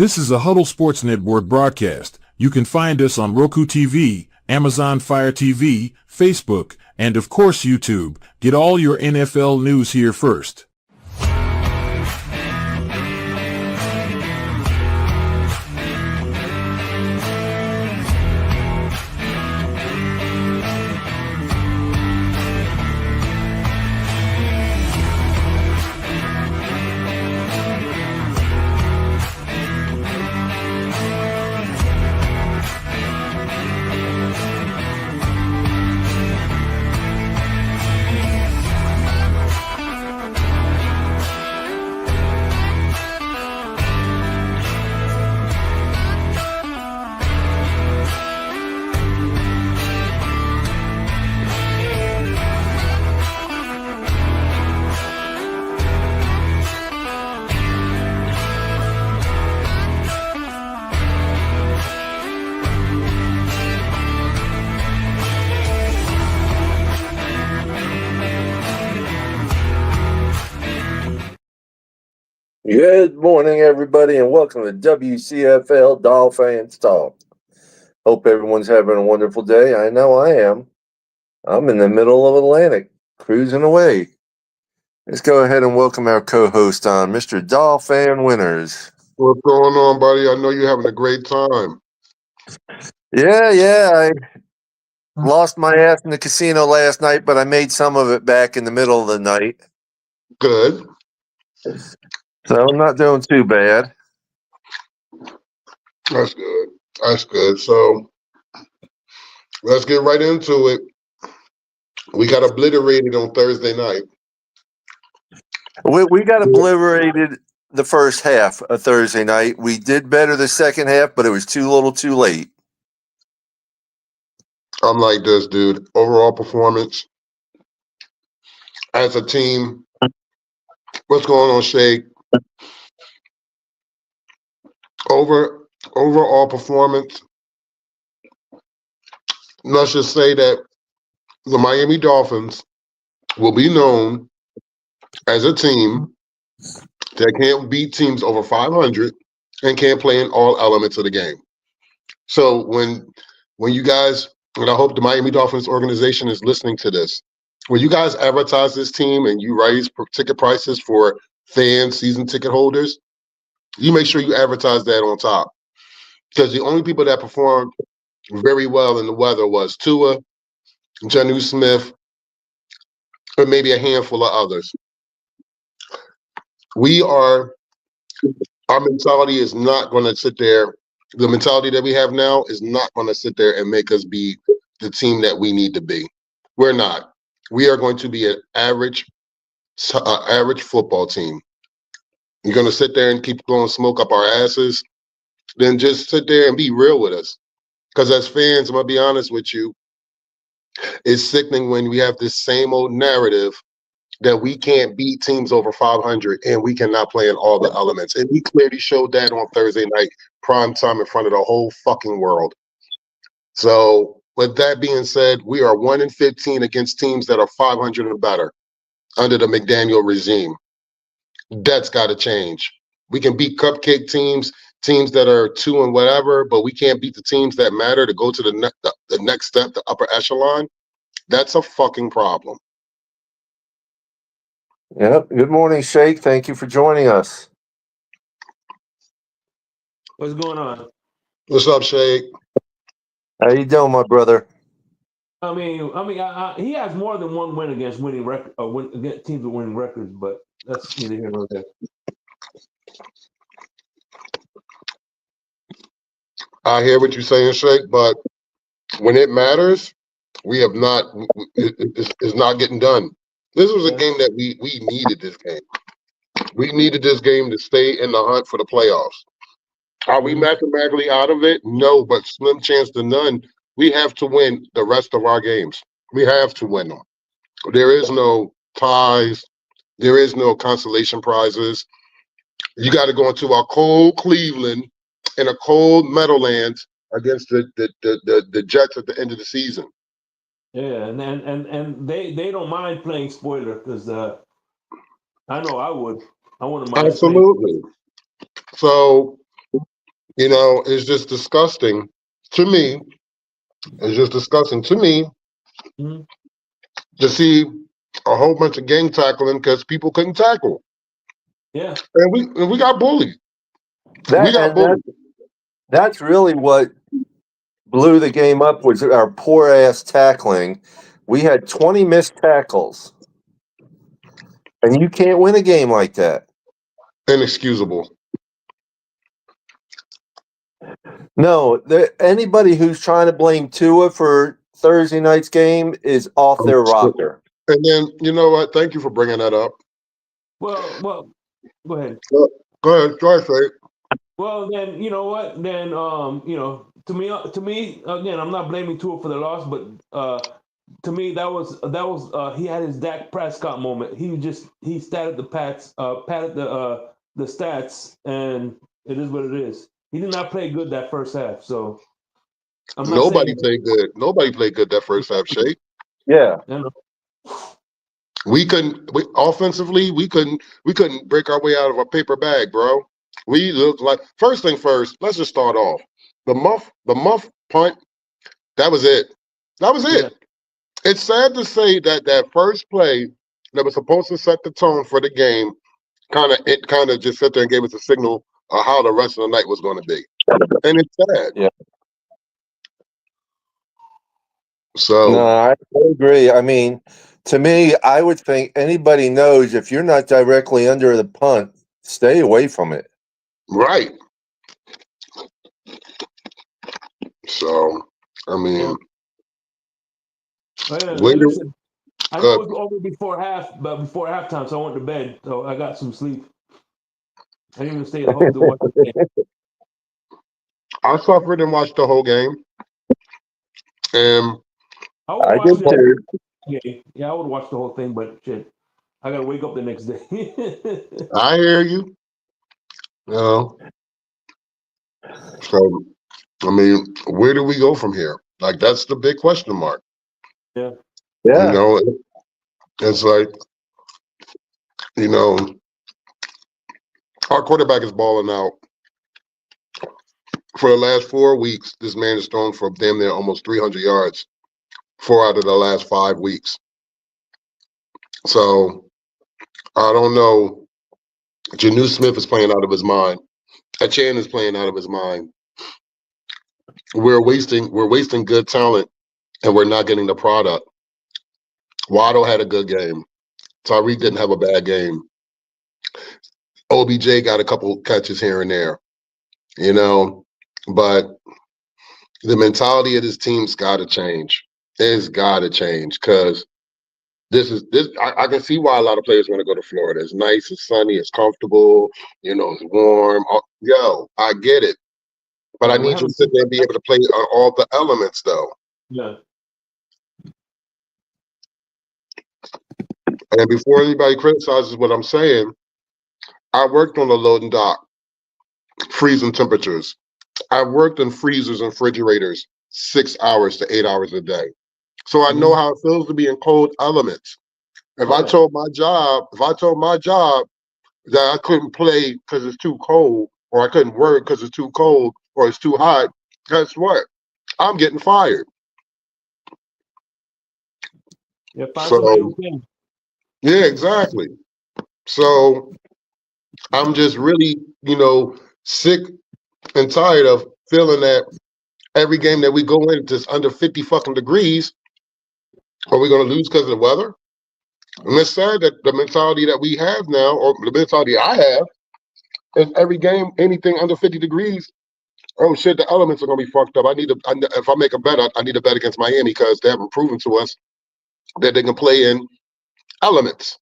This is a Huddle Sports Network broadcast. You can find us on Roku TV, Amazon Fire TV, Facebook, and of course YouTube. Get all your NFL news here first. Good morning, everybody, and welcome to WCFL DolFans Talk. Hope everyone's having a wonderful day. I know I am. I'm in the middle of Atlantic, cruising away. Let's go ahead and welcome our co-host on, Mr. Dolphin Winners. What's going on, buddy? I know you're having a great time. Yeah. I lost my ass in the casino last night, but I made some of it back in the middle of the night. Good. So I'm not doing too bad. That's good. So let's get right into it. We got obliterated on Thursday night. We got obliterated the first half of Thursday night. We did better the second half, but it was too little too late. I'm like this, dude. Overall performance as a team. What's going on, Shake? Overall performance. Let's just say that the Miami Dolphins will be known as a team that can't beat teams over 500 and can't play in all elements of the game. So when you guys, and I hope the Miami Dolphins organization is listening to this, when you guys advertise this team and you raise ticket prices for fans, season ticket holders, you make sure you advertise that on top. Because the only people that performed very well in the weather was Tua, Jonnu Smith, and maybe a handful of others. Our mentality is not going to sit there. The mentality that we have now is not going to sit there and make us be the team that we need to be. We're not. We are going to be an average football team. You're going to sit there and keep blowing smoke up our asses, then just sit there and be real with us. Because as fans, I'm going to be honest with you, it's sickening when we have this same old narrative that we can't beat teams over 500 and we cannot play in all the elements. And we clearly showed that on Thursday night, prime time in front of the whole fucking world. So with that being said, we are 1-15 against teams that are 500 and better under the McDaniel regime. That's got to change. We can beat cupcake teams that are 2 and whatever, but we can't beat the teams that matter to go to the next step, the upper echelon. That's a fucking problem. Yep. Good morning, Shake. Thank you for joining us. What's going on? What's up, Shake? How you doing, my brother? I mean, he has more than one win against winning record, against teams with winning records, but that's neither here nor there. I hear what you're saying, Shake, but when it matters, we have not. It's not getting done. This was a game that we needed. This game, we needed this game to stay in the hunt for the playoffs. Are we mathematically out of it? No, but slim chance to none. We have to win the rest of our games. We have to win them. There is no ties. There is no consolation prizes. You got to go into our cold Cleveland in a cold Meadowlands against the Jets at the end of the season. Yeah, and they don't mind playing spoiler because I know I would. I wouldn't mind. Absolutely. So You know, it's just disgusting to me. It's just disgusting to me Mhm. to see a whole bunch of gang tackling because people couldn't tackle, Yeah. and we got bullied. We That got and bullied. that's really what blew the game up was our poor ass tackling. We had 20 missed tackles, and you can't win a game like that. Inexcusable. No, anybody who's trying to blame Tua for Thursday night's game is off their rocker. And then you know what? Thank you for bringing that up. Well, go ahead. Go ahead, try it. Well, then you know what? Then to me, again, I'm not blaming Tua for the loss, but to me, that was he had his Dak Prescott moment. He statted the patted the stats, and it is what it is. He did not play good that first half, so I'm not Nobody saying. played good. Nobody played good that first half, Shay. Yeah. You know, We couldn't offensively. We couldn't break our way out of a paper bag, bro. We looked like first thing first. Let's just start off the muff punt. That was it. That was yeah, it. It's sad to say that that first play that was supposed to set the tone for the game kind of just sat there and gave us a signal of how the rest of the night was going to be, and it's sad. Yeah. No, So I agree. I mean, to me, I would think anybody knows if you're not directly under the punt, stay away from it. right. So I mean, yeah. when do Listen, I know it was over before halftime, so I went to bed. So I got some sleep. I didn't even stay at home to watch the game. I suffered and watched the whole game, and I would I watch did too. the game. Yeah, I would watch the whole thing, but shit, I gotta wake up the next day. I hear you. You know, so I mean, where do we go from here? Like that's the big question mark. Yeah. You Yeah. know, it's like you know, our quarterback is balling out. For the last 4 weeks, this man has thrown for damn near almost 300 yards, 4 out of the last 5 weeks. So I don't know. Janu Smith is playing out of his mind. Achan is playing out of his mind. We're wasting good talent, and we're not getting the product. Waddle had a good game. Tyreek didn't have a bad game. OBJ got a couple catches here and there, you know, but the mentality of this team's got to change. It's got to change because I can see why a lot of players want to go to Florida. It's nice, it's sunny, it's comfortable, you know, it's warm. Yo, I get it, but I Yeah, we need you to haven't. sit there and be able to play all the elements, though. Yeah. And before anybody criticizes what I'm saying, I worked on the loading dock, freezing temperatures. I worked in freezers and refrigerators 6 hours to 8 hours a day. So I know Mhm. how it feels to be in cold elements. If Oh I yeah. told my job that I couldn't play because it's too cold, or I couldn't work because it's too cold, or it's too hot, guess what? I'm getting fired. Yeah. Find somebody So who can. yeah, exactly. So I'm just really, sick and tired of feeling that every game that we go in it's under 50 fucking degrees, are we going to lose because of the weather? And it's sad that the mentality that we have now, or the mentality I have, is every game, anything under 50 degrees, oh shit, the elements are going to be fucked up. If I make a bet, I need a bet against Miami because they haven't proven to us that they can play in elements.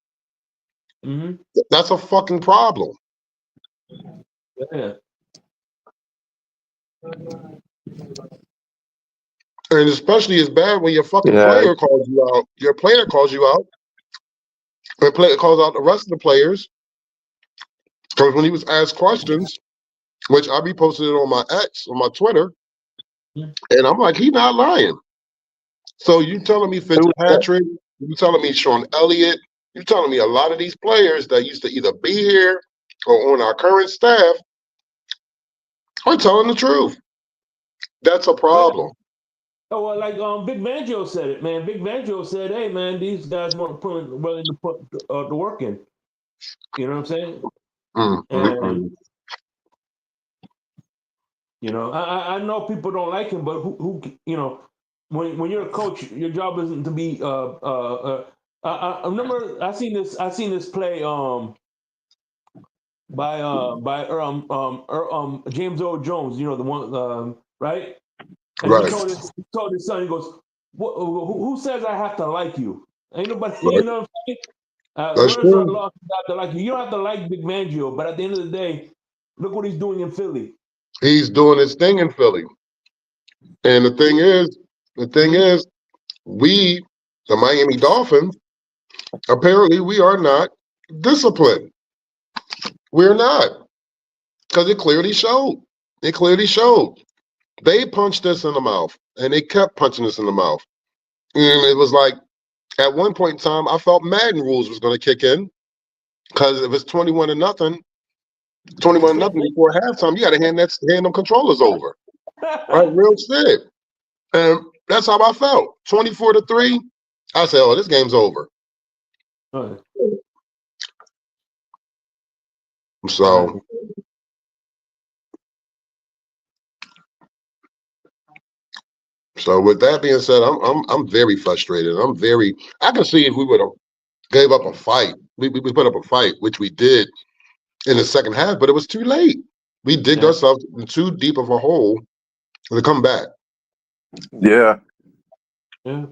Mm-hmm. That's a fucking problem. Yeah. And especially it's bad when your fucking Yeah. player calls you out. Your player calls you out. The player calls out the rest of the players. Because when he was asked questions, which I be posting it on my X, on my Twitter, and I'm like, he's not lying. So you telling me Who was that? Fitzpatrick, you telling me Sean Elliott, you telling me a lot of these players that used to either be here or on our current staff I'm telling the truth. That's a problem. Oh, well, like Big Fangio said it, man. Big Fangio said, "Hey, man, these guys weren't willing to put the work in." You know what I'm saying? And you know, I know people don't like him, but who you know, when you're a coach, your job isn't to be. I remember I seen this play by James Earl Jones. You know the one right, and Right. he told his son, he goes, who says I have to like you? Ain't nobody, Right. you know what I'm saying? That's Winners or true. losses, you have to like you. You don't have to like Big Fangio, but at the end of the day, look what he's doing in Philly. He's doing his thing in Philly. And the thing is, we, the Miami Dolphins, apparently we are not disciplined. We're not. Because it clearly showed. It clearly showed. They punched us in the mouth. And they kept punching us in the mouth. And it was like, at one point in time, I felt Madden rules was going to kick in. Because if it's 21-0 before halftime, you got to hand them controllers over. Right? Real shit. And that's how I felt. 24-3. I said, oh, this game's over. So with that being said, I'm very frustrated. I can see if we would have gave up a fight. We put up a fight, which we did in the second half, but it was too late. We digged ourselves in too deep of a hole to come back. Yeah. Yeah.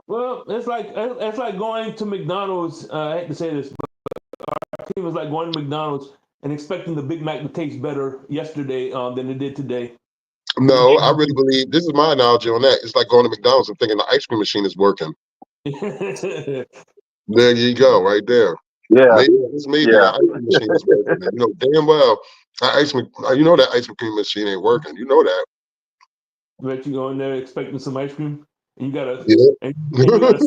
Well, it's like going to McDonald's. I hate to say this, but our team was like going to McDonald's and expecting the Big Mac to taste better yesterday than it did today. No, I really believe this is my analogy on that. It's like going to McDonald's and thinking the ice cream machine is working. There you go, right there. Yeah. Maybe the ice cream machine is working. And you know damn well that ice cream machine ain't working. You know that. Bet you go in there expecting some ice cream, and you got a Yeah. and you got a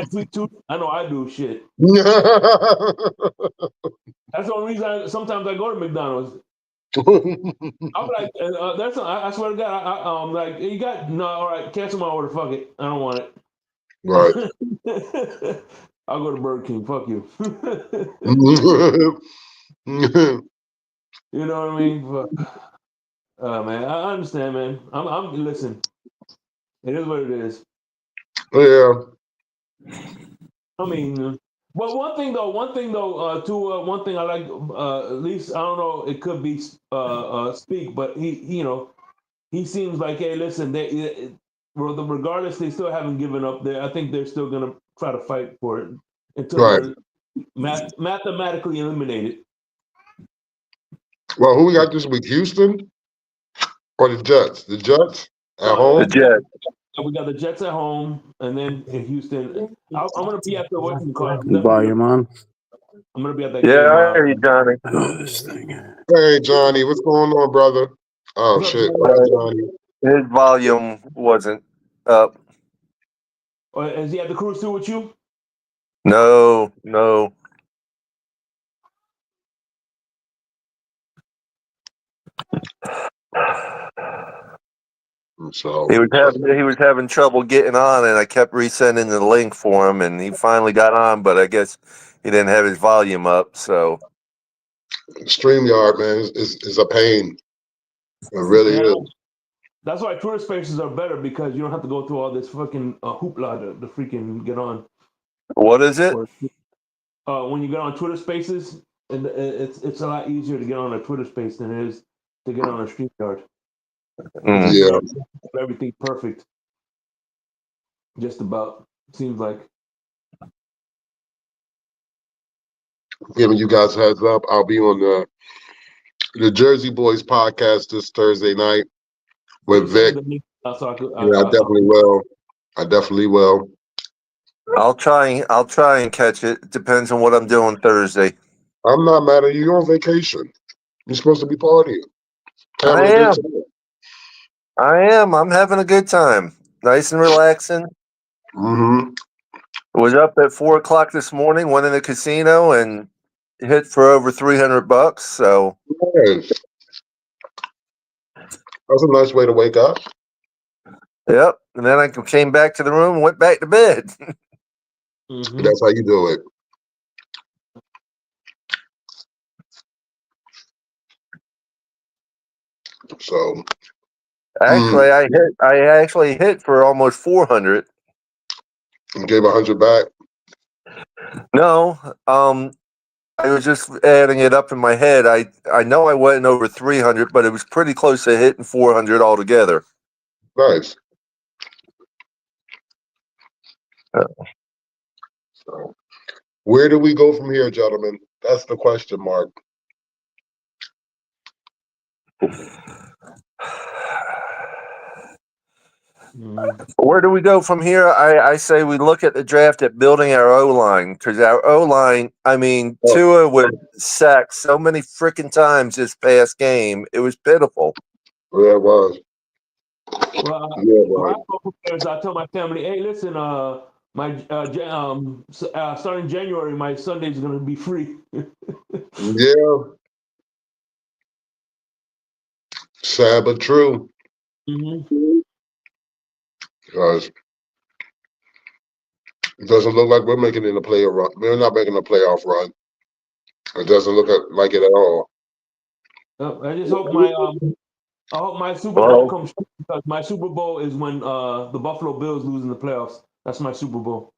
sweet tooth. I know I do. Shit. That's the only reason sometimes I go to McDonald's. I'm like, I swear to God, I'm like, you got no, all right, cancel my order. Fuck it, I don't want it. Right. I'll go to Burger King. Fuck you. You know what I mean? Man, I understand, man. I'm listen. It is what it is. Yeah. I mean, well, one thing though, one thing I like. At least I don't know. It could be Speak, but he seems like, hey, listen, regardless, they still haven't given up. I think they're still gonna try to fight for it until they're mathematically eliminated. Well, who we got this week? Houston or the Jets? The Jets at home. The Jets. We got the Jets at home, and then in Houston. I'm gonna be at the Western Club. Volume on. I'm gonna be at that Yeah, game. I hear you, Johnny. Oh, this thing. Hey, Johnny, what's going on, brother? Oh, shit. Johnny. His volume wasn't up. Is he at the cruise too with you? No. So He was having trouble getting on, and I kept resending the link for him, and he finally got on, but I guess he didn't have his volume up. So StreamYard, man, is a pain. It really is. That's why Twitter Spaces are better, because you don't have to go through all this fucking hoopla to freaking get on. What is it? When you get on Twitter Spaces, and it's a lot easier to get on a Twitter Space than it is to get on a StreamYard. Yeah. Everything perfect. Just about. Seems like. Giving you guys a heads up, I'll be on the Jersey Boys podcast this Thursday night with Vic. I definitely will. I definitely will. I'll try and catch it. Depends on what I'm doing Thursday. I'm not mad at you. You're on vacation. You're supposed to be partying. I am. I'm having a good time. Nice and relaxing. Mm-hmm. Was up at 4:00 this morning. Went in the casino and hit for over $300. So Yes. That's a nice way to wake up. yep. And then I came back to the room and went back to bed. Mhm. That's how you do it. So Actually, I actually hit for almost 400. you gave 100 back. No, I was just adding it up in my head. I know I went over 300, but it was pretty close to hitting 400 altogether. Nice. Yeah. So where do we go from here, gentlemen? That's the question mark. Mhm. Where do we go from here? I say we look at the draft at building our O-line, because our O-line, I mean, Oh. Tua was sacked so many freaking times this past game. It was pitiful. Yeah, it was. Well, Yeah, it my was. football players, I tell my family, hey, listen, starting January, my Sunday's going to be free. Yeah. Sad but true. Mhm. Because it doesn't look like we're making it a playoff run. We're not making a playoff run. It doesn't look like it at all. I just hope I hope my Super Bowl Well, comes true, because my Super Bowl is when the Buffalo Bills lose in the playoffs. That's my Super Bowl.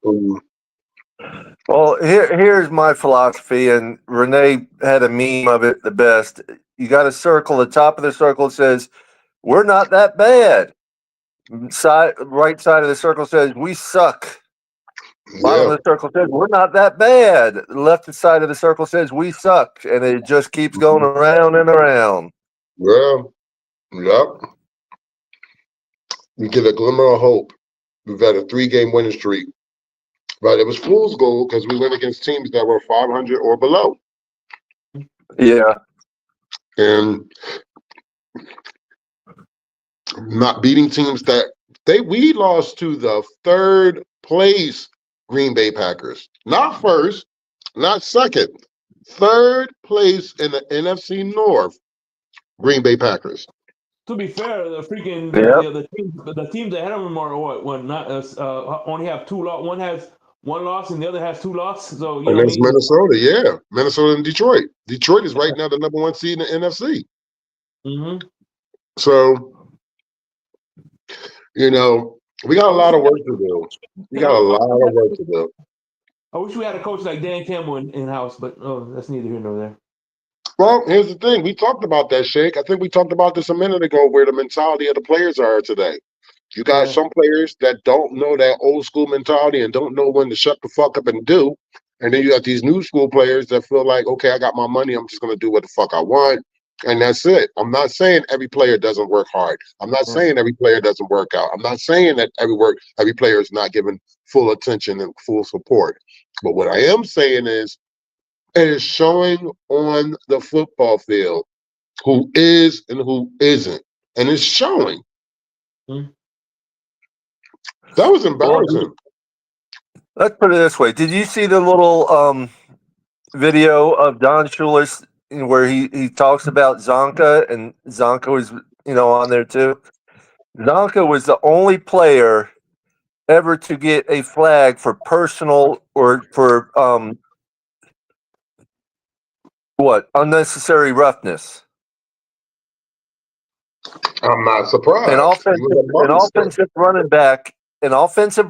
well, here's my philosophy, and Renee had a meme of it the best. You got a circle. The top of the circle says, "We're not that bad." Right side of the circle says, "We suck." Bottom Yeah. of the circle says, "We're not that bad." The left side of the circle says, "We suck." And it just keeps going around and around. Yeah. Yep. You get a glimmer of hope. We've had a 3-game winning streak. But it was fool's gold because we went against teams that were 500 or below. Yeah. And not beating teams that we lost to the 3rd place Green Bay Packers. Not first, not second. 3rd place in the NFC North, Green Bay Packers. To be fair, the freaking Yep. the teams ahead of them are what one not only have two loss. One has one loss and the other has two losses. So you And know what I that's mean. Minnesota, yeah. Minnesota and Detroit. Detroit is right now the number 1 seed in the NFC. Mm-hmm. So, you know, we got a lot of work to do. We got a lot of work to do. I wish we had a coach like Dan Campbell in house, but that's neither here nor there. Well, here's the thing. We talked about that, Shake. I think we talked about this a minute ago, where the mentality of the players are today. You got some players that don't know that old school mentality and don't know when to shut the fuck up and do. And then you got these new school players that feel like, okay, I got my money. I'm just going to do what the fuck I want. And that's it. I'm not saying every player doesn't work hard. I'm not saying every player doesn't work out. I'm not saying that every player is not given full attention and full support. But what I am saying is, it is showing on the football field who is and who isn't. And it's showing. That was embarrassing. Let's put it this way. Did you see the little video of Don Shula's where he talks about Zonka, and Zonka was on there too? Zonka was the only player ever to get a flag for personal or for unnecessary roughness. I'm not surprised. An offensive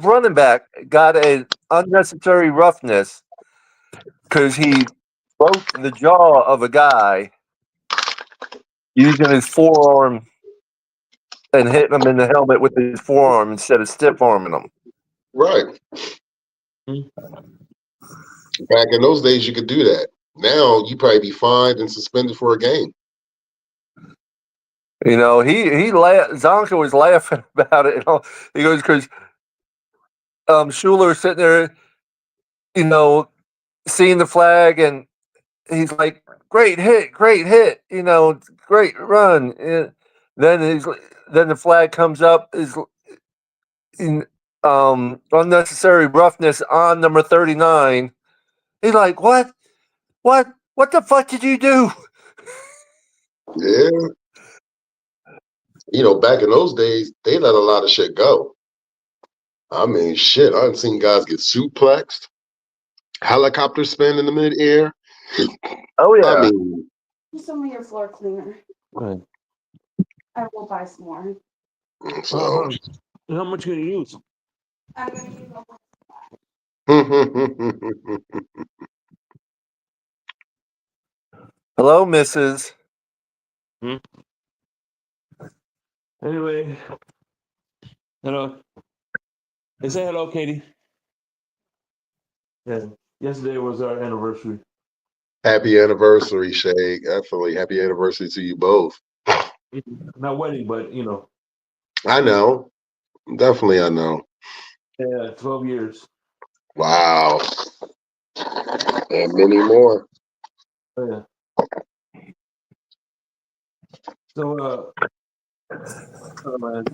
running back got an unnecessary roughness because he broke the jaw of a guy using his forearm and hitting him in the helmet with his forearm instead of stiff arming him. Right. Back in those days, you could do that. Now, you probably be fined and suspended for a game. Zonka was laughing about it. He goes, because Schuler was sitting there, seeing the flag, and he's like, great hit, great run. And then the flag comes up, is unnecessary roughness on number 39. He's like, what? What the fuck did you do? Yeah. Back in those days, they let a lot of shit go. I mean, shit, I've seen guys get suplexed, helicopter spin in the midair. Oh, I yeah. mean, Some of your floor cleaner. Right. I will buy some more. so. How much can you use? I'm gonna use them. Hello, Mrs. Anyway, hello. Hey, say hello, Katie. Yeah. Yesterday was our anniversary. Happy anniversary, Shay. Definitely happy anniversary to you both. Not wedding, but I know. Definitely, I know. yeah, 12 years. Wow. And many more. Oh, yeah. So, man.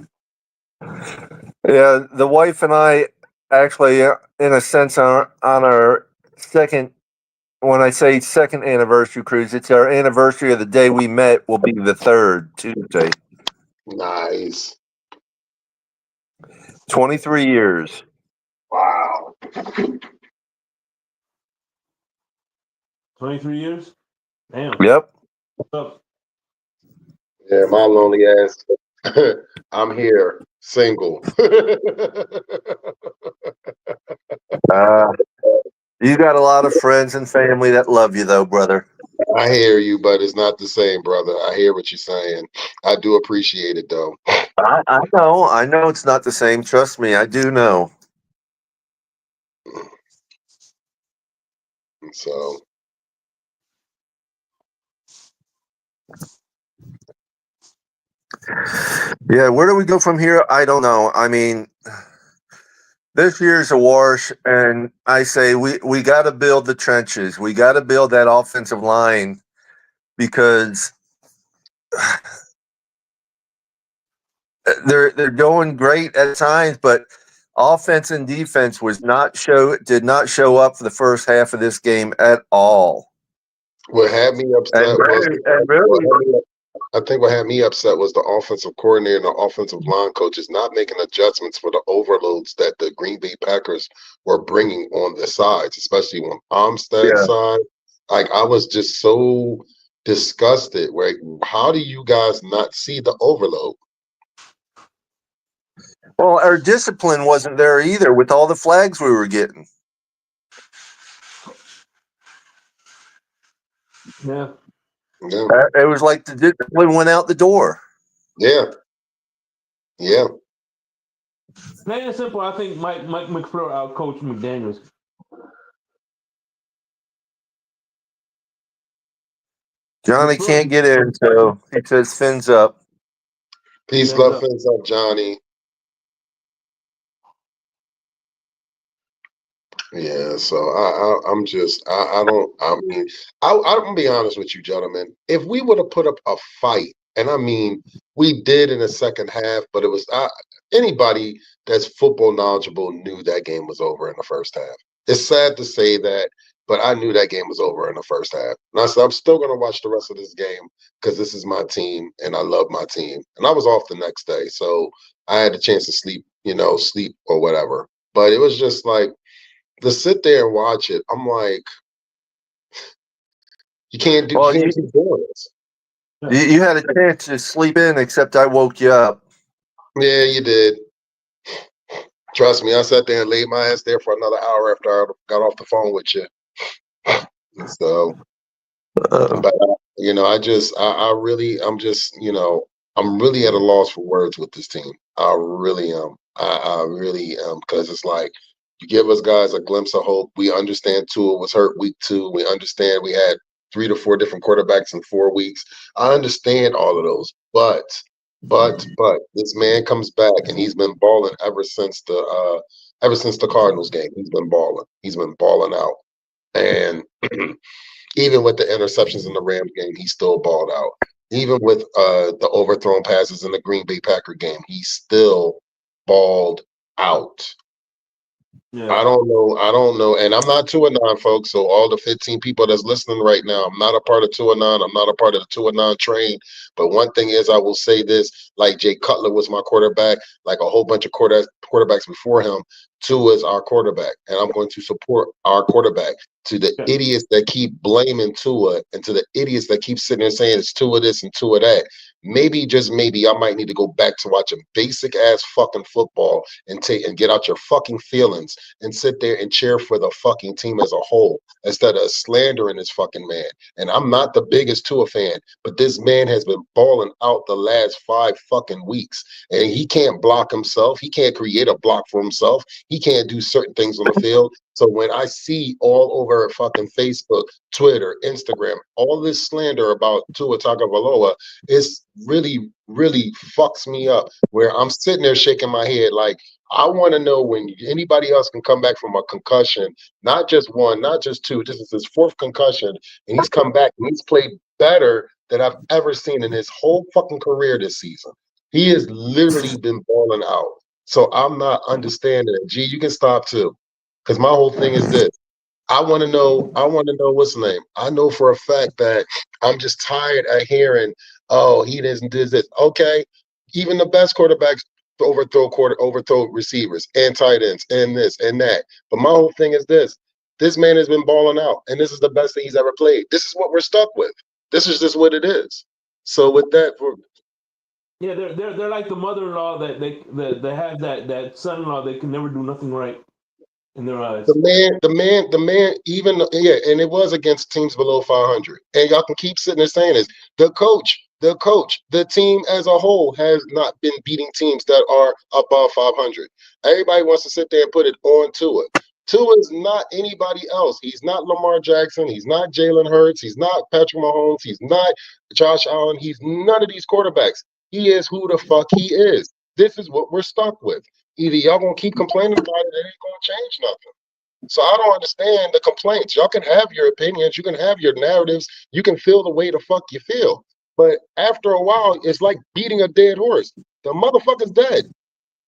Yeah, the wife and I actually, in a sense, are on our second. When I say second anniversary cruise, it's our anniversary of the day we met. Will be the third Tuesday. Nice. 23 years. Wow. 23 years? Damn. Yep. What's up? Yeah, my lonely ass. I'm here, single. You got a lot of friends and family that love you, though, brother. I hear you, but it's not the same, brother. I hear what you're saying. I do appreciate it, though. I know. I know it's not the same. Trust me, I do know. So, Yeah, where do we go from here? I don't know. I mean, this year's a wash, and I say we got to build the trenches. We got to build that offensive line because they're going great at times, but offense and defense did not show up for the first half of this game at all. what had me upset I think what had me upset was the offensive coordinator and the offensive line coaches not making adjustments for the overloads that the Green Bay Packers were bringing on the sides, especially on Armstead's side. Like, I was just so disgusted. Like, how do you guys not see the overload? Well, our discipline wasn't there either with all the flags we were getting. Yeah. Yeah. It was like the discipline went out the door. Yeah. Yeah. Plain and simple, I think Mike McFleur outcoached McDaniels. Johnny can't get in, so he says fins up. Peace, love, fins up, Johnny. Yeah, so I'm just I don't I mean I'm gonna be honest with you, gentlemen. If we would have put up a fight, and I mean we did in the second half, but it was anybody that's football knowledgeable knew that game was over in the first half. It's sad to say that, but I knew that game was over in the first half. And I said I'm still gonna watch the rest of this game because this is my team and I love my team. And I was off the next day, so I had the chance to sleep, sleep or whatever. But it was just like to sit there and watch it, I'm like, you can't keep doing this. You had a chance to sleep in, except I woke you up. Yeah, you did. Trust me, I sat there and laid my ass there for another hour after I got off the phone with you. So, but I'm really at a loss for words with this team. I really am. I really am, because it's like you give us guys a glimpse of hope. We understand Tua was hurt week 2. We understand we had 3 to 4 different quarterbacks in 4 weeks. I understand all of those, but this man comes back and he's been balling ever since the Cardinals game. He's been balling. He's been balling out, and even with the interceptions in the Rams game, he still balled out. Even with the overthrown passes in the Green Bay Packer game, he still balled out. Yeah. I don't know. And I'm not 2-9, folks. So all the 15 people that's listening right now, I'm not a part of 2-9. I'm not a part of the 2-9 train. But one thing is, I will say this: like Jay Cutler was my quarterback, like a whole bunch of quarterbacks before him. Tua is our quarterback, and I'm going to support our quarterback. To the Yeah. idiots that keep blaming Tua, and to the idiots that keep sitting there saying it's Tua this and Tua that, maybe, just maybe, I might need to go back to watching basic ass fucking football and get out your fucking feelings and sit there and cheer for the fucking team as a whole instead of slandering this fucking man. And I'm not the biggest Tua fan, but this man has been balling out the last 5 fucking weeks. And he can't block himself. He can't create a block for himself. He can't do certain things on the field. So when I see all over fucking Facebook, Twitter, Instagram, all this slander about Tua Tagovailoa, it's really, really fucks me up, where I'm sitting there shaking my head like, I want to know when anybody else can come back from a concussion, not just one, not just two. This is his 4th concussion, and he's come back and he's played better than I've ever seen in his whole fucking career this season. He has literally been balling out. So I'm not understanding it. Gee, you can stop too. Because my whole thing is this. I want to know what's the name. I know for a fact that I'm just tired of hearing, oh, he doesn't do this. Okay. Even the best quarterbacks overthrow receivers and tight ends and this and that. But my whole thing is this. This man has been balling out, and this is the best thing he's ever played. This is what we're stuck with. This is just what it is. So with that, Yeah, they're like the mother-in-law that they have that son-in-law that can never do nothing right in their eyes. the man, even, yeah, and it was against teams below 500. And y'all can keep sitting there saying this. The coach, the team as a whole has not been beating teams that are above 500. Everybody wants to sit there and put it on Tua. Tua is not anybody else. He's not Lamar Jackson. He's not Jalen Hurts. He's not Patrick Mahomes. He's not Josh Allen. He's none of these quarterbacks. He is who the fuck he is. This is what we're stuck with. Either y'all gonna keep complaining about it, it ain't gonna change nothing. So I don't understand the complaints. Y'all can have your opinions, you can have your narratives, you can feel the way the fuck you feel. But after a while, it's like beating a dead horse. The motherfucker's dead.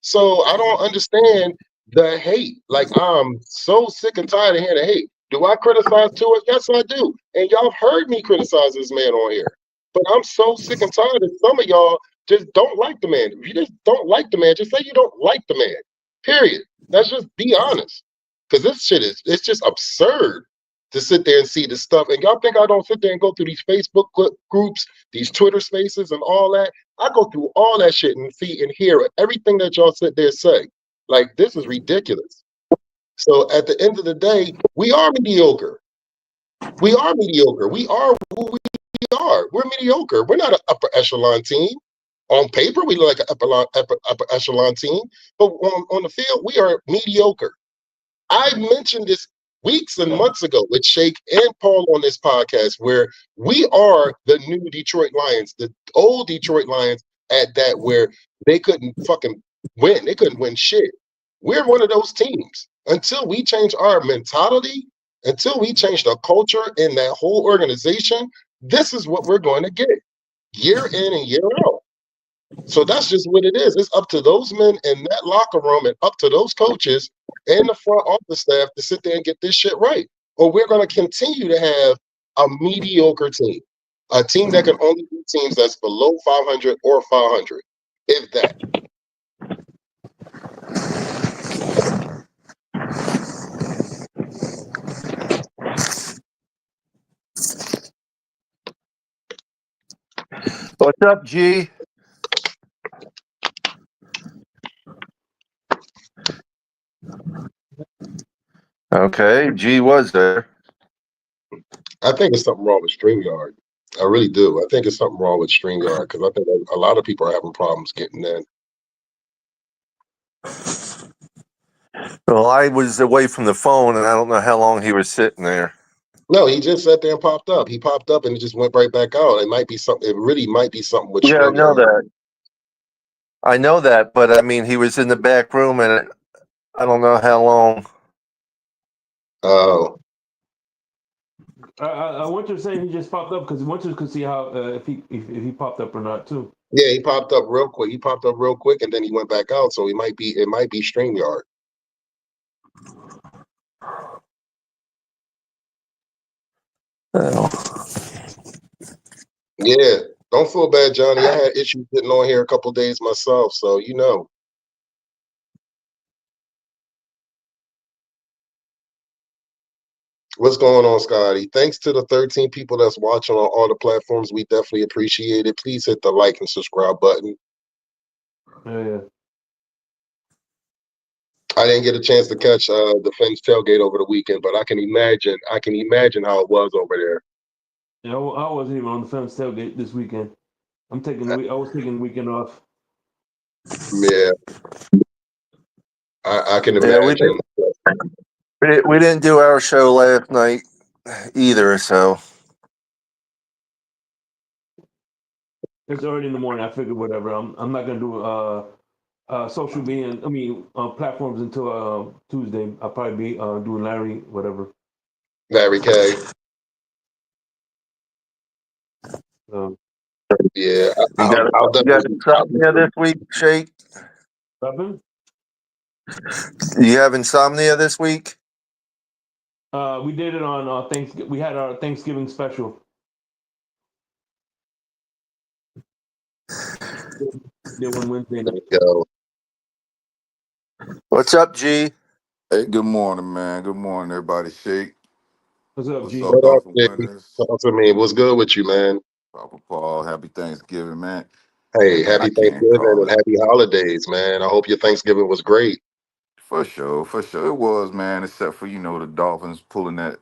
So I don't understand the hate. Like, I'm so sick and tired of hearing the hate. Do I criticize Tua? Yes, I do. And y'all have heard me criticize this man on here. But I'm so sick and tired that some of y'all just don't like the man. If you just don't like the man, just say you don't like the man. Period. Let's just be honest. Because this shit it's just absurd to sit there and see this stuff. And y'all think I don't sit there and go through these Facebook groups, these Twitter spaces and all that? I go through all that shit and see and hear everything that y'all sit there say. Like, this is ridiculous. So at the end of the day, we are mediocre. We are mediocre. We are who we are. We're mediocre. We're not an upper echelon team. On paper, we look like an upper echelon team, but on the field, we are mediocre. I mentioned this weeks and months ago with Shake and Paul on this podcast, where we are the new Detroit Lions, the old Detroit Lions at that, where they couldn't fucking win. They couldn't win shit. We're one of those teams. Until we change our mentality, until we change the culture in that whole organization, this is what we're going to get year in and year out. So that's just what it is. It's up to those men in that locker room and up to those coaches and the front office staff to sit there and get this shit right. Or we're going to continue to have a mediocre team, a team that can only beat teams that's below 500 or 500, if that. What's up, G? Okay, G was there. I think it's something wrong with StreamYard. I really do. I think it's something wrong with StreamYard because I think a lot of people are having problems getting in. Well, I was away from the phone, and I don't know how long he was sitting there. No, he just sat there and popped up. He popped up and it just went right back out. It might be something. It really might be something with Yeah, I know StreamYard. that. I know that, but I mean, he was in the back room, and I don't know how long. Oh. I want you to say he just popped up because I want you to see how if he popped up or not too. Yeah, he popped up real quick. He popped up real quick, and then he went back out. So it might be StreamYard. Well, Yeah, don't feel bad, Johnny. I had issues getting on here a couple days myself, so you know. What's going on, Scotty? Thanks to the 13 people that's watching on all the platforms. We definitely appreciate it. Please hit the like and subscribe button. Yeah. I didn't get a chance to catch the Fins tailgate over the weekend, but I can imagine how it was over there. Yeah, I wasn't even on the film tailgate this weekend. I was taking the weekend off. Yeah, I can yeah, imagine. we didn't do our show last night either, so It's early in the morning. I figured whatever. I'm not gonna do social media. Platforms until Tuesday. I'll probably be doing Larry whatever. Larry K. Yeah, I'll you got definitely. insomnia this week, Shake? Robin? You have insomnia this week? We did it on Thanksgiving. We had our Thanksgiving special. Did one Wednesday night. Go. What's up, G? Hey, good morning, man. Good morning, everybody. Shake. What's up, What's G? up, What up, Dolphin Jay? winners? Talk to me. What's good with you, man? Papa Paul, happy Thanksgiving, man. Hey, Man, I happy can't Thanksgiving call and it. happy holidays, man. I hope your Thanksgiving was great. For sure, for sure. It was, man, except for, the Dolphins pulling that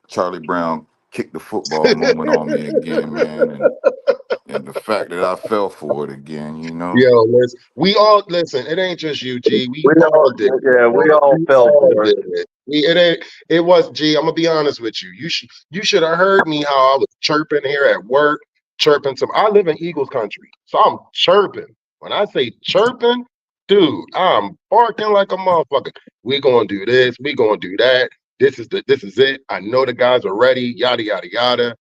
Charlie Brown kick the football moment on me again, man. And the fact that I fell for it again. Yo, listen, we all listen. It ain't just you, G. We We all all, did. yeah, we all We fell all for it. did it. It ain't. It was G. I'm gonna be honest with you. You should have heard me how I was chirping here at work, chirping some. I live in Eagles country, so I'm chirping. When I say chirping, dude, I'm barking like a motherfucker. We gonna do this. We gonna do that. This is it. I know the guys are ready. Yada yada yada.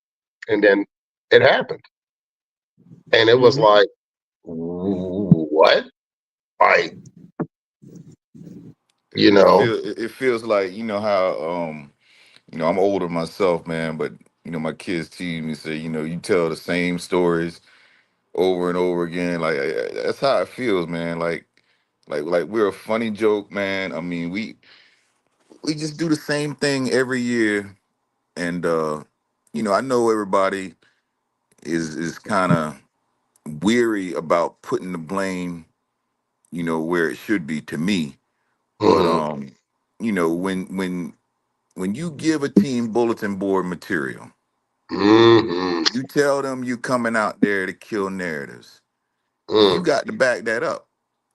And then it happened, and it was Mm-hmm. like, what? Like, you It know. feels it feels like, how I'm older myself, man, but my kids tease me, say, you tell the same stories over and over again. Like that's how it feels, man. Like we're a funny joke, man. I mean, we just do the same thing every year, and I know everybody is kind of weary about putting the blame, where it should be to me. But Mhm. when you give a team bulletin board material, Mhm. you tell them you coming out there to kill narratives. You Mm. got to back that up,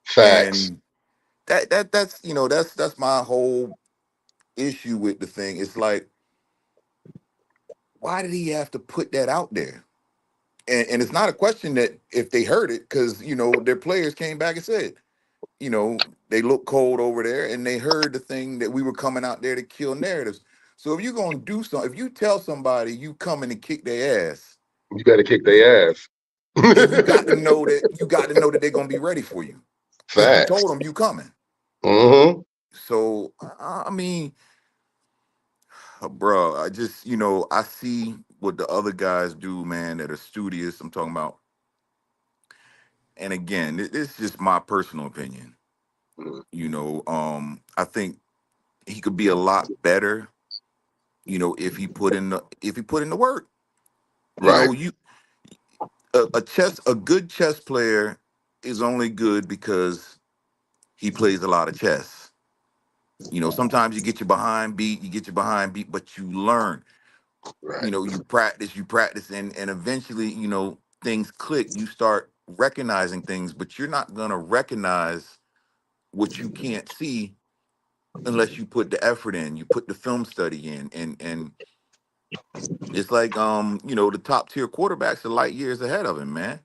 Facts. and that's my whole issue with the thing. It's like, why did he have to put that out there? And it's not a question that if they heard it, because their players came back and said, they look cold over there, and they heard the thing that we were coming out there to kill narratives. So if you're gonna do something, if you tell somebody you coming to kick their ass, You got to kick their ass. then you got to know that they're gonna be ready for you, because you Facts. told them you coming. Mm-hmm. So I mean, bro, I just I see what the other guys do, man, that are studious. I'm talking about, and again, it's just my personal opinion. I think he could be a lot better, if he put in the work. You Right. know, you a good chess player is only good because he plays a lot of chess. Sometimes you get your behind beat, but you learn. Right. You practice, and eventually, things click. You start recognizing things, but you're not gonna recognize what you can't see unless you put the effort in, you put the film study in, and it's like the top tier quarterbacks are light years ahead of him, man.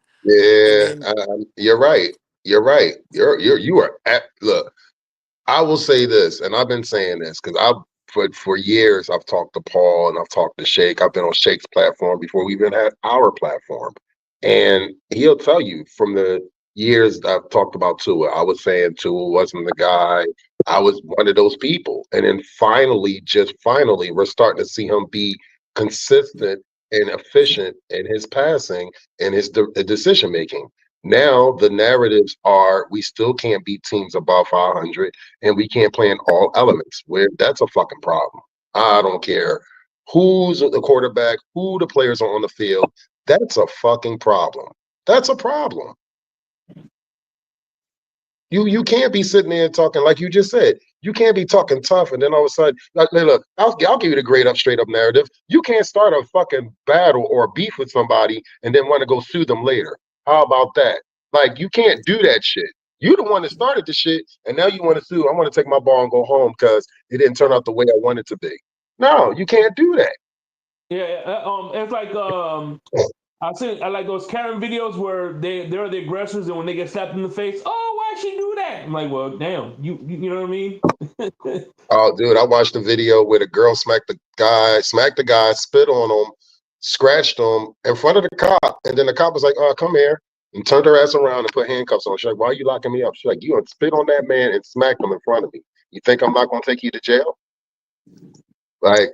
And Yeah. then You're right. You're right. You are at look. I will say this, and I've been saying this because I've for years I've talked to Paul and I've talked to Shake. I've been on Shake's platform before we even had our platform, and he'll tell you from the years that I've talked about Tua. I was saying Tua wasn't the guy. I was one of those people, and then finally, just finally, we're starting to see him be consistent and efficient in his passing and his decision making. Now the narratives are we still can't beat teams above 500 and we can't play in all elements. Where that's a fucking problem. I don't care who's the quarterback, who the players are on the field. That's a fucking problem. That's a problem. You can't be sitting there talking like you just said. You can't be talking tough and then all of a sudden, like, look, I'll give you the straight up narrative. You can't start a fucking battle or a beef with somebody and then want to go sue them later. How about that? Like, you can't do that shit. You the one that started the shit, and now you want to sue. I want to take my ball and go home because it didn't turn out the way I wanted it to be. No, you can't do that. Yeah, it's like I like those Karen videos where they're the aggressors, and when they get slapped in the face, oh, why'd she do that? I'm like, well, damn, you know what I mean? Oh, dude, I watched a video where the girl smacked the guy, spit on him, scratched him in front of the cop, and then the cop was like, "Oh, come here," and turned her ass around and put handcuffs on. She's like, "Why are you locking me up?" She's like, "You gonna spit on that man and smack him in front of me? You think I'm not gonna take you to jail?" Like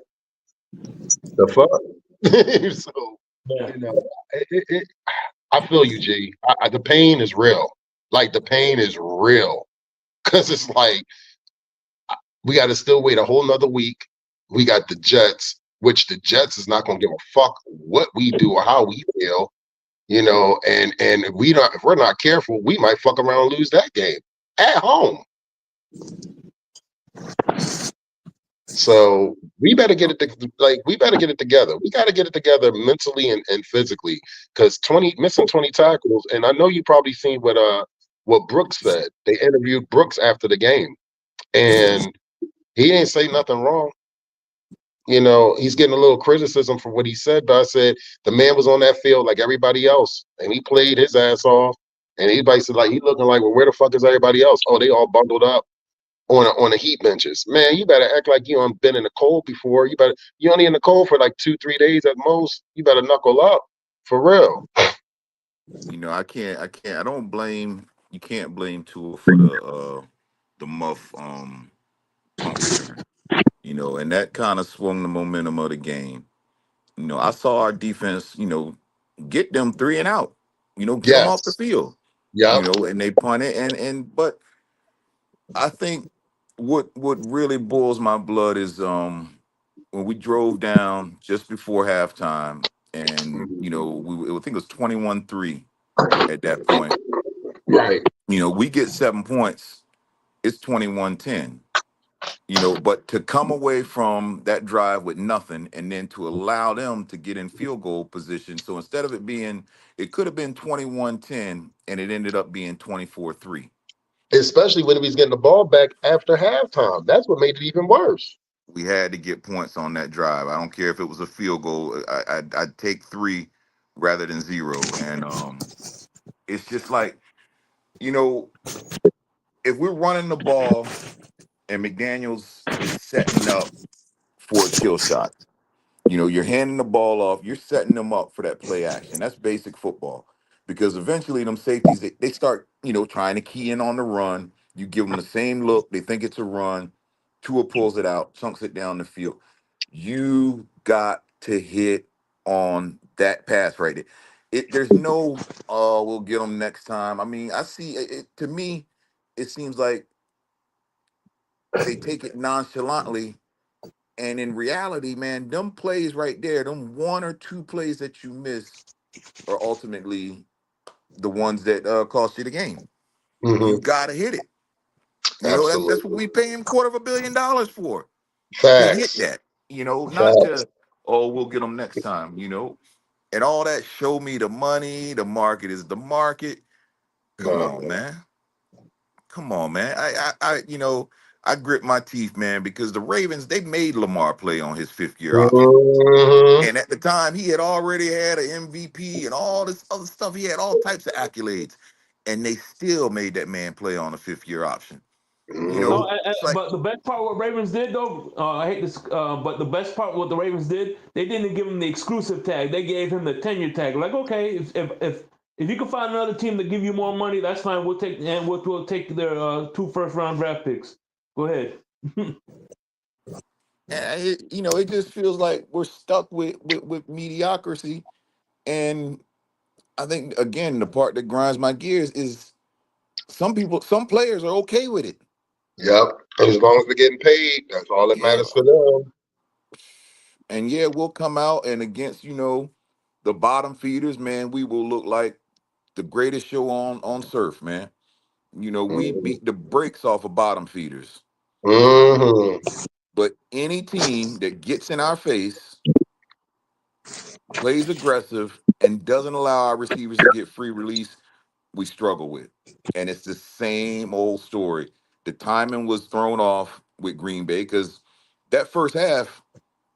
the fuck. So Yeah. you know, I feel you, G. The pain is real. Like the pain is real because it's like. We got to still wait a whole nother week. We got the Jets, which the Jets is not going to give a fuck what we do or how we feel, and if we're not careful, we might fuck around and lose that game at home. So we better get it we better get it together. We got to get it together mentally and physically because missing 20 tackles, and I know you probably seen what Brooks said. They interviewed Brooks after the game, and he didn't say nothing wrong. He's getting a little criticism for what he said, but I said the man was on that field like everybody else, and he played his ass off. And everybody said he looking like, well, where the fuck is everybody else? Oh, they all bundled up on the heat benches. Man, you better act like you haven't been in the cold before. You only in the cold for like 2-3 days at most. You better knuckle up for real. I don't blame. You can't blame Tua for the muff punt return. And that kind of swung the momentum of the game. I saw our defense, get them 3 and out, get them off the Yes. field, Yep. and they punted but I think what really boils my blood is when we drove down just before halftime and I think it was 21-3 at that point. Right. We get 7 points, it's 21-10. But to come away from that drive with nothing and then to allow them to get in field goal position. So instead of it could have been 21-10 and it ended up being 24-3. Especially when he was getting the ball back after halftime. That's what made it even worse. We had to get points on that drive. I don't care if it was a field goal. I'd take 3 rather than 0. And it's just like, if we're running the ball and McDaniels is setting up for a kill shot, you're handing the ball off, you're setting them up for that play action. That's basic football. Because eventually them safeties, they start, trying to key in on the run. You give them the same look. They think it's a run. Tua pulls it out, chunks it down the field. You got to hit on that pass right there. There's no, we'll get them next time. I mean, I see it to me, it seems like they take it nonchalantly. And in reality, man, them plays right there, them 1 or 2 plays that you miss are ultimately the ones that cost you the game. You Mm-hmm. got to hit it. That's what Absolutely. we pay him $250 million for, to hit Facts. that. Not Facts. to, oh, we'll get them next time, And all that show me the money, the market is the market. Come on, No. man. Come on, man. I grit my teeth, man, because the Ravens, they made Lamar play on his 5th-year option. Mm-hmm. And at the time, he had already had an MVP and all this other stuff. He had all types of accolades. And they still made that man play on a 5th-year option. Mm-hmm. It's like, But the best part what Ravens did though, I hate this, but the best part what the Ravens did, they didn't give him the exclusive tag. They gave him the tenure tag. Like, okay, if you can find another team to give you more money, that's fine. We'll take their 2 first-round draft picks. Go ahead. And it just feels like we're stuck with mediocrity. And I think again, the part that grinds my gears is some players are okay with it. Yep. And as long as they're getting paid, that's all that Yeah, matters to them. and yeah, we'll come out and against the bottom feeders, man. We will look like the greatest show on surf, man. We Mm-hmm. beat the brakes off of bottom feeders. Mm-hmm. But any team that gets in our face, plays aggressive, and doesn't allow our receivers to get free release, we struggle with. And it's the same old story. The timing was thrown off with Green Bay because that first half,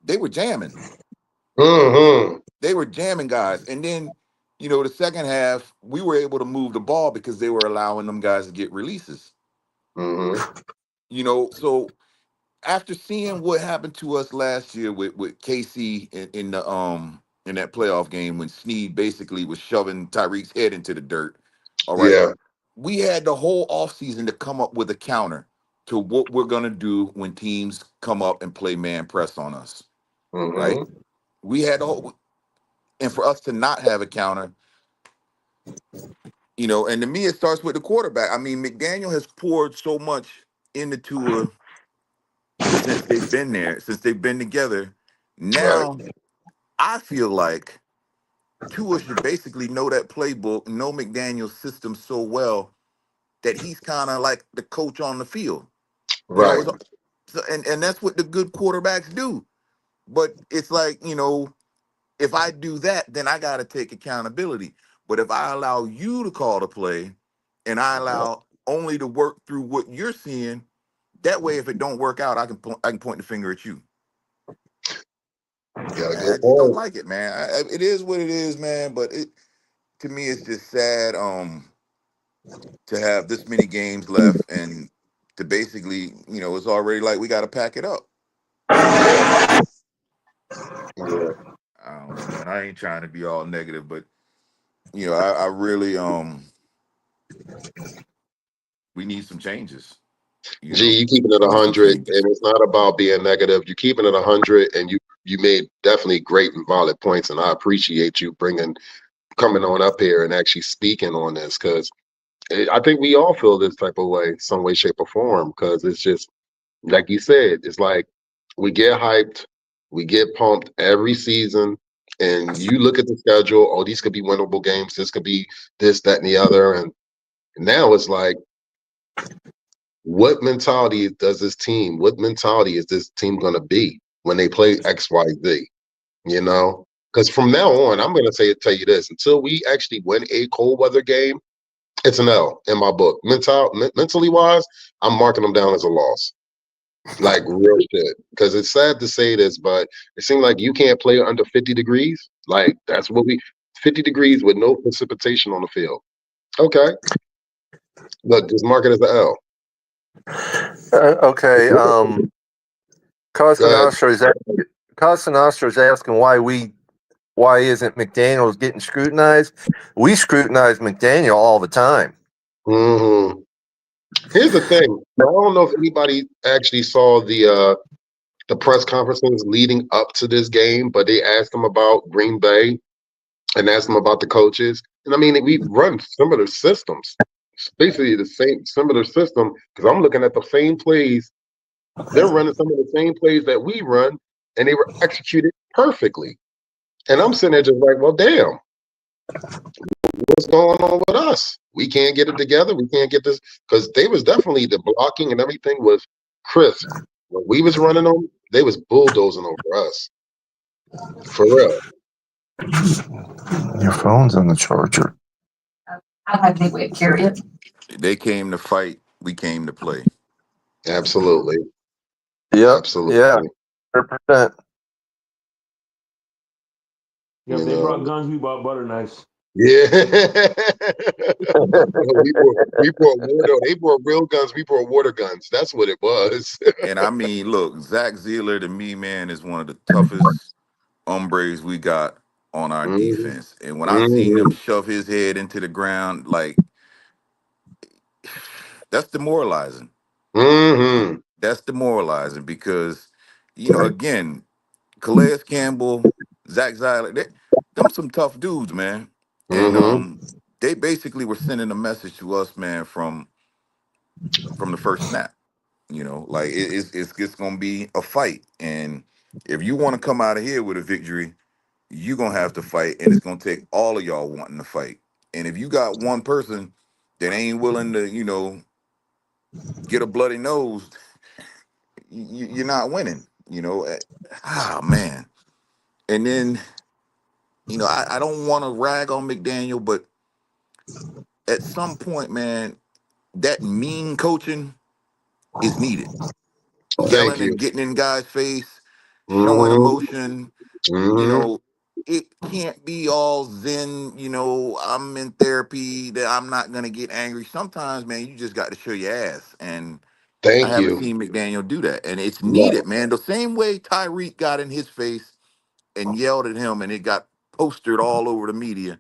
they were jamming. Mm-hmm. They were jamming guys. And then, the second half, we were able to move the ball because they were allowing them guys to get releases. Mm-hmm. So after seeing what happened to us last year with KC in that playoff game when Snead basically was shoving Tyreek's head into the dirt, all right, Yeah. we had the whole offseason to come up with a counter to what we're gonna do when teams come up and play man press on us, right? Mm-hmm. We had the whole, and for us to not have a counter, and to me it starts with the quarterback. I mean, McDaniel has poured so much into Tua since they've been together. Right. Now I feel like Tua should basically know that playbook, know McDaniel's system so well that he's kind of like the coach on the field. Right. It's, and that's what the good quarterbacks do. But it's like, if I do that, then I got to take accountability. But if I allow you to call the play and I allow only to work through what you're seeing, that way, if it don't work out, I can point the finger at you. Got a I good just don't point. like it, man. It is what it is, man. But to me, it's just sad to have this many games left and to basically, it's already like we got to pack it up. So Yeah. I don't know, man. I ain't trying to be all negative, but I really we need some changes. Gee, you keeping it We need some 100, changes. and it's not about being negative. You keeping it 100, and you made definitely great and valid points, and I appreciate you coming on up here and actually speaking on this because I think we all feel this type of way, some way, shape, or form. Because it's just like you said, it's like we get hyped, we get pumped every season, and you look at the schedule. Oh, these could be winnable games. This could be this, that, and the other, and now it's like what mentality does this team, what mentality is this team going to be when they play XYZ? You know? Because from now on, I'm going to tell you this until we actually win a cold weather game, it's an L in my book. Mentally wise, I'm marking them down as a loss. Like real shit. Because it's sad to say this, but it seems like you can't play under 50 degrees. Like that's what 50 degrees with no precipitation on the field. Okay. Look, just mark it as an L. Okay. Go ahead. Cousin Ostro's asking why isn't McDaniel's getting scrutinized? We scrutinize McDaniel all the time. Mm-hmm. Here's the thing. I don't know if anybody actually saw the press conferences leading up to this game, but they asked him about Green Bay and asked him about the coaches. And I mean, we run similar systems. It's basically the same similar system because I'm looking at the same plays. They're running some of the same plays that we run, and they were executed perfectly. And I'm sitting there just like, well, damn, what's going on with us? We can't get it together. We can't get this because they was definitely the blocking and everything was crisp. When we was running them, they was bulldozing over us. For real. Your phone's on the charger. I think we carry it. They came to fight. We came to play. Absolutely. Yep. Absolutely. Yeah. 100%. If You they know. brought guns, we brought butter knives. Yeah. They brought real guns, we brought water guns. That's what it was. And I mean, look, Zach Zealer to me, man, is one of the toughest hombres we got on our Mm-hmm. defense. And when I seen him Mm-hmm. shove his head into the ground, like that's demoralizing. Mm-hmm. That's demoralizing because again, Calais Campbell, Zach Zyler, them some tough dudes, man. And Mm-hmm. they basically were sending a message to us, man, from the first snap. Like it's gonna be a fight, and if you want to come out of here with a victory, you're gonna have to fight, and it's gonna take all of y'all wanting to fight. And if you got one person that ain't willing to, get a bloody nose, you're not winning. Man. And then, I don't want to rag on McDaniel, but at some point, man, that mean coaching is needed. Thank Yelling you. and getting in guys' face, showing Mm-hmm. emotion, you Mm-hmm. know, it can't be all zen, I'm in therapy that I'm not gonna get angry. Sometimes, man, you just got to show your ass. And I Thank haven't you. seen McDaniel do that. And it's No, needed, man. The same way Tyreek got in his face and yelled at him and it got postered all over the media,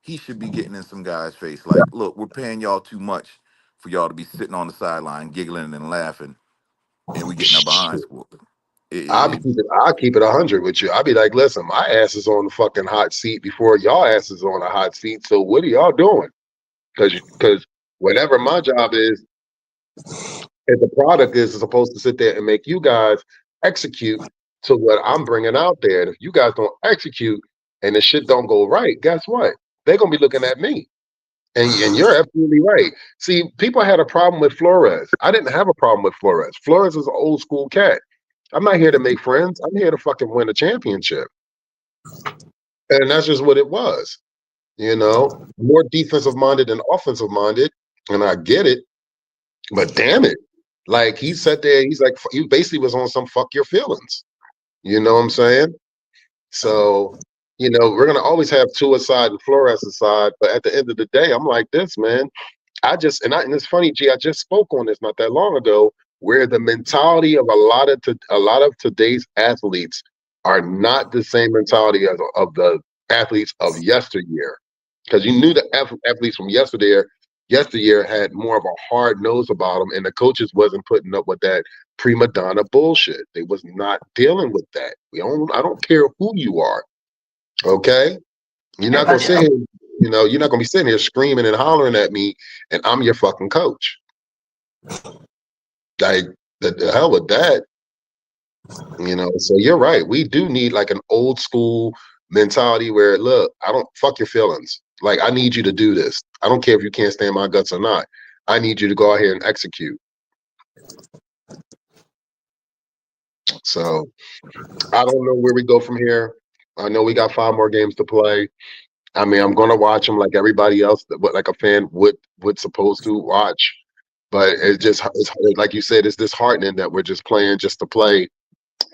he should be getting in some guy's face. Like, look, we're paying y'all too much for y'all to be sitting on the sideline giggling and laughing, and we getting our behinds whooped. It, I'll keep it 100 with you. I'll be like, listen, my ass is on the fucking hot seat before y'all ass is on a hot seat. So what are y'all doing? Because whatever my job is, if the product is supposed to sit there and make you guys execute to what I'm bringing out there. And if you guys don't execute and the shit don't go right, guess what? They're gonna be looking at me. And you're absolutely right. See, people had a problem with Flores. I didn't have a problem with Flores. Flores is an old school cat. I'm not here to make friends. I'm here to fucking win a championship. And that's just what it was. More defensive minded than offensive minded. And I get it. But damn it. Like he sat there, he's like, he basically was on some fuck your feelings. You know what I'm saying? So, we're going to always have Tua side and Flores' side. But at the end of the day, I'm like this, man. And it's funny, G. I just spoke on this not that long ago, where the mentality of a lot of today's athletes are not the same mentality of the athletes of yesteryear, because you knew the athletes from yesteryear had more of a hard nose about them, and the coaches wasn't putting up with that prima donna bullshit. They was not dealing with that. I don't care who you are, okay? You're not gonna sit here, you're not gonna be sitting here screaming and hollering at me, and I'm your fucking coach. Like the hell with that, So you're right. We do need like an old school mentality where, look, I don't fuck your feelings. Like I need you to do this. I don't care if you can't stand my guts or not. I need you to go out here and execute. So I don't know where we go from here. I know we got 5 more games to play. I mean, I'm gonna watch them like everybody else, what like a fan would supposed to watch. But it's like you said, it's disheartening that we're just playing just to play,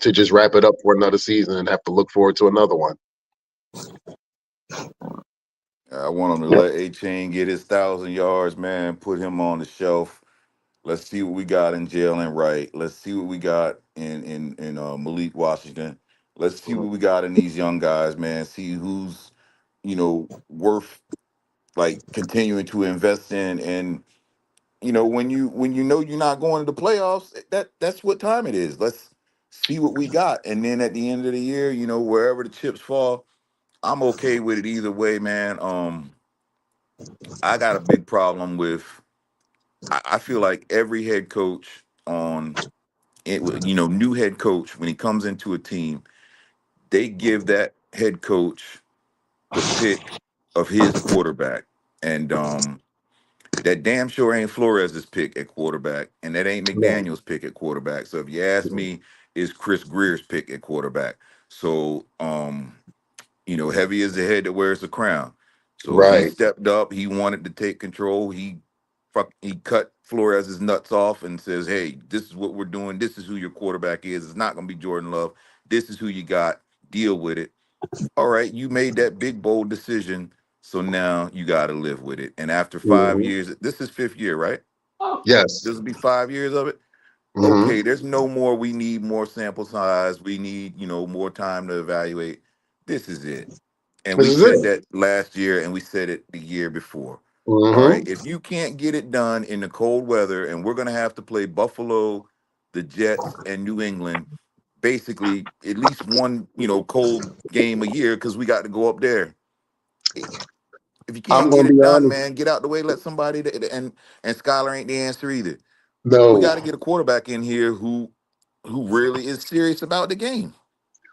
to just wrap it up for another season and have to look forward to another one. I want him to let A Chain get his 1,000 yards, man. Put him on the shelf. Let's see what we got in Jalen Wright. Let's see what we got in Malik Washington. Let's see what we got in these young guys, man. See who's worth like continuing to invest in. And when you know you're not going to the playoffs, that's what time it is. Let's see what we got, and then at the end of the year, wherever the chips fall, I'm okay with it either way, man. I got a big problem with. I feel like every head coach on it, new head coach when he comes into a team, they give that head coach the pick of his quarterback, and that damn sure ain't Flores' pick at quarterback, and that ain't No. McDaniel's pick at quarterback. So if you ask me, is Chris Greer's pick at quarterback. So heavy is the head that wears the crown. So he Right. stepped up. He wanted to take control. He cut Flores' nuts off and says, "Hey, this is what we're doing. This is who your quarterback is. It's not going to be Jordan Love. This is who you got. Deal with it." All right, you made that big bold decision, so now you got to live with it. And after 5 years, this is 5th year, right? Yes. This will be 5 years of it. Mm-hmm. Okay, there's no more. We need more sample size. We need more time to evaluate. This is it. And This we is it. said that last year, and we said it the year before. All right, Mm-hmm. if you can't get it done in the cold weather, and we're gonna have to play Buffalo, the Jets, and New England, basically at least one, cold game a year because we got to go up there. If you I'm can't get gonna it be done, honest. man, get out the way. Let somebody and Skylar ain't the answer either. We got No, to get a quarterback in here who really is serious about the game.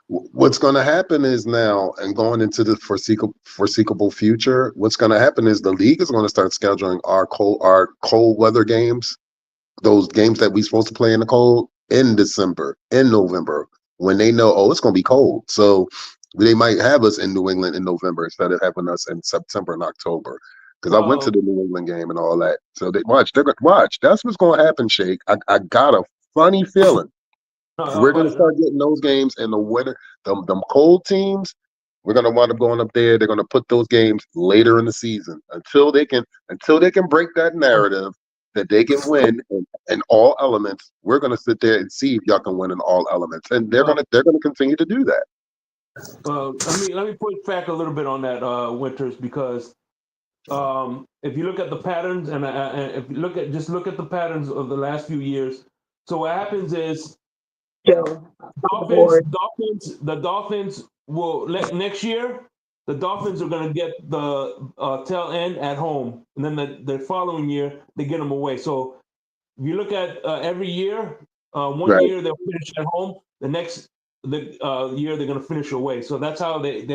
what's going to happen is now, and going into the foreseeable future, what's going to happen is the league is going to start scheduling our cold weather games, those games that we supposed to play in the cold, in December, in November, when they know, oh, it's going to be cold. So they might have us in New England in November instead of having us in September and October. Because I went to Well, the New England game and all that. So they watch. They're going to watch. That's what's going to happen, Shake. I got a funny feeling we're going to but start getting those games in the winter. Them cold teams, we're going to wind up going up there. They're going to put those games later in the season until they can break that narrative that they can win in all elements. We're going to sit there and see if y'all can win in all elements, and they're well, going to continue to do that. let me push back a little bit on that, Winters, because if you look at the patterns and if you look at the patterns of the last few years, so what happens is Joe, the Dolphins, board. the Dolphins will next year. The Dolphins are going to get the tail end at home, and then the following year they get them away. So if you look at every year, one Right. year they'll finish at home. The next year they're going to finish away. So that's how they how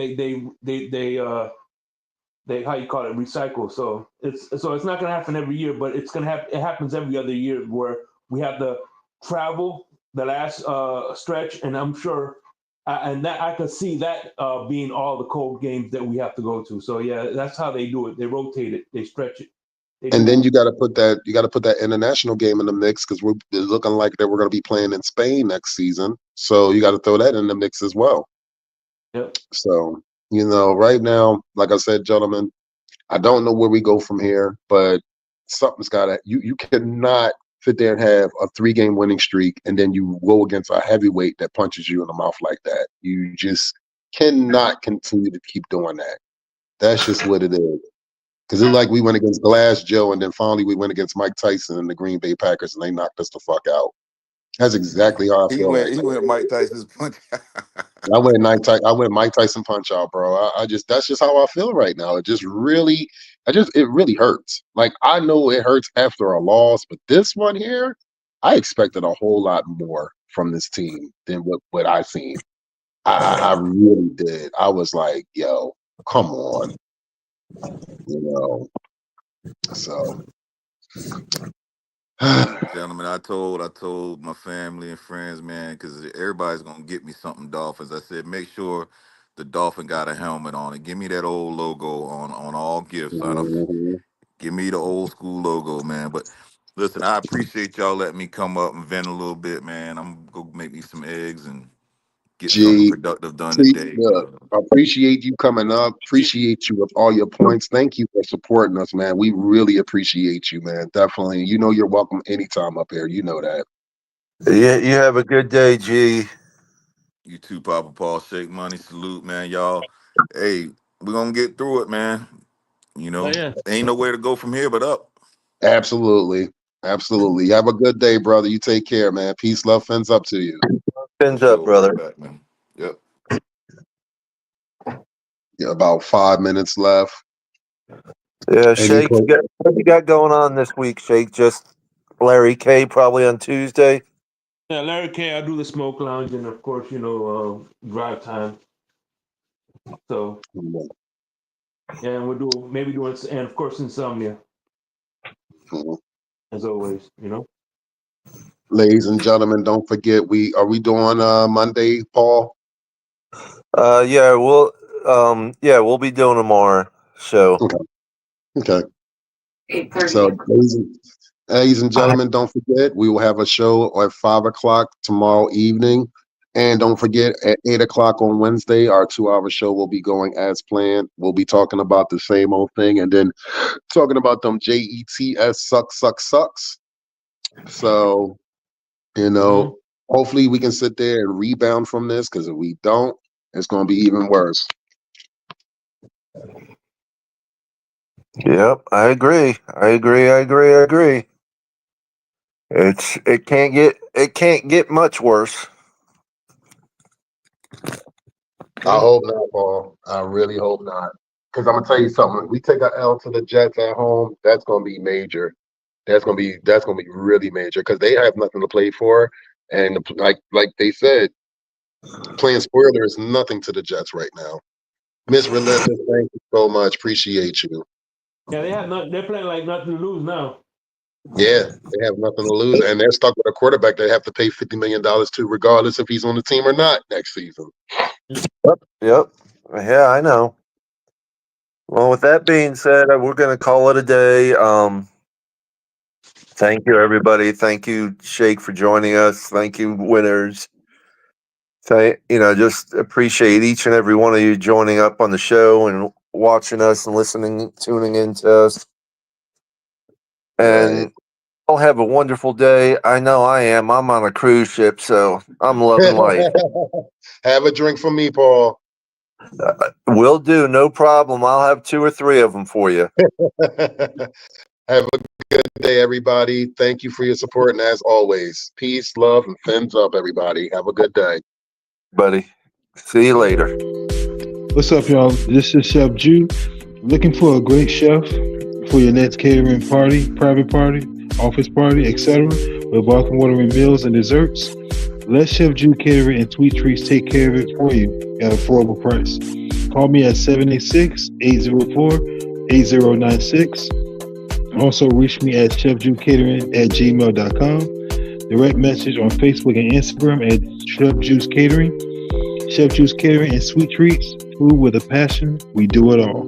you call it, recycle. So it's not going to happen every year, but it's going to happen. It happens every other year where we have to travel the last stretch, and I'm sure, and that I could see that being all the cold games that we have to go to. So yeah, that's how they do it. They rotate it. They stretch it. They And then do. you got to put that international game in the mix because we're looking like that we're going to be playing in Spain next season. So you got to throw that in the mix as well. Yep. So right now, like I said, gentlemen, I don't know where we go from here, but something's got to. You cannot sit there and have a 3-game winning streak and then you go against a heavyweight that punches you in the mouth like that. You just cannot continue to keep doing that. That's just what it is. Because it's like we went against Glass Joe, and then finally we went against Mike Tyson and the Green Bay Packers, and they knocked us the fuck out. That's exactly how I He feel went right he now. went Mike Tyson's punch. I went Mike Tyson punch out, bro. That's just how I feel right now. It really hurts. Like I know it hurts after a loss, but this one here, I expected a whole lot more from this team than what I seen. I really did. I was like, yo, come on, you know. So Gentlemen, I told my family and friends, man, because everybody's gonna get me something Dolphins. I said, make sure the Dolphin got a helmet on it. Give me that old logo on all gifts. I don't mhm. give me the old school logo, man. But listen, I appreciate y'all letting me come up and vent a little bit, man. I'm gonna go make me some eggs and get something G, productive done see, today. look, I appreciate you coming up. Appreciate you with all your points. Thank you for supporting us, man. We really appreciate you, man. Definitely. You know you're welcome anytime up here. You know that. Yeah, you have a good day, G. You too, Papa Paul. Shake money, salute, man. Y'all, hey, we're gonna get through it, man. Oh yeah. Ain't nowhere to go from here but up. Absolutely. Absolutely. Have a good day, brother. You take care, man. Peace, love, fins up to you. For Pins up, sure. brother. Right back, man. Yep. Yeah, about 5 minutes left. Yeah, Any Shake, what you got going on this week, Shake? Just Larry K probably on Tuesday. Yeah, Larry K. I do the smoke lounge, and of course, drive time. So yeah, and we'll do maybe doing, and of course, insomnia Mhm. as always. Ladies and gentlemen, don't forget we doing Monday, Paul? Yeah, we'll be doing tomorrow show. Okay. Okay. 8:30. So ladies and gentlemen, don't forget we will have a show at 5 o'clock tomorrow evening. And don't forget at 8 o'clock on Wednesday, our 2-hour show will be going as planned. We'll be talking about the same old thing and then talking about them JETS sucks. So, Hmm. hopefully we can sit there and rebound from this because if we don't, it's going to be even worse. Yep, I agree. It can't get much worse. I hope not, Paul. I really hope not. Because I'm gonna tell you something. If we take an L to the Jets at home, that's gonna be major. That's gonna be really major because they have nothing to play for, and like they said, playing spoiler is nothing to the Jets right now. Miss Relentless, thank you so much. Appreciate you. Yeah, they're playing like nothing to lose now. Yeah, they have nothing to lose, and they're stuck with a quarterback they have to pay $50 million to, regardless if he's on the team or not next season. Yep. Yeah, I know. Well, with that being said, we're going to call it a day. Thank you, everybody. Thank you, Shake, for joining us. Thank you, winners. Just appreciate each and every one of you joining up on the show and watching us and listening, tuning into us. And Right. I'll have a wonderful day. I know I am. I'm on a cruise ship, so I'm loving life. Have a drink for me, Paul. Will do. No problem. I'll have 2 or 3 of them for you. Have a good day, everybody. Thank you for your support, and as always, peace, love, and fins up, everybody. Have a good day. Buddy. See you later. What's up, y'all? This is Chef Jew. Looking for a great chef for your next catering party, private party, office party, etc. with welcome watering meals and desserts? Let Chef Jew Catering and Sweet Treats take care of it for you at an affordable price. Call me at 786-804-8096. Also, reach me at chefjewcatering@gmail.com. Direct message on Facebook and Instagram at Chef Juice Catering. Chef Juice Catering and Sweet Treats, food with a passion. We do it all.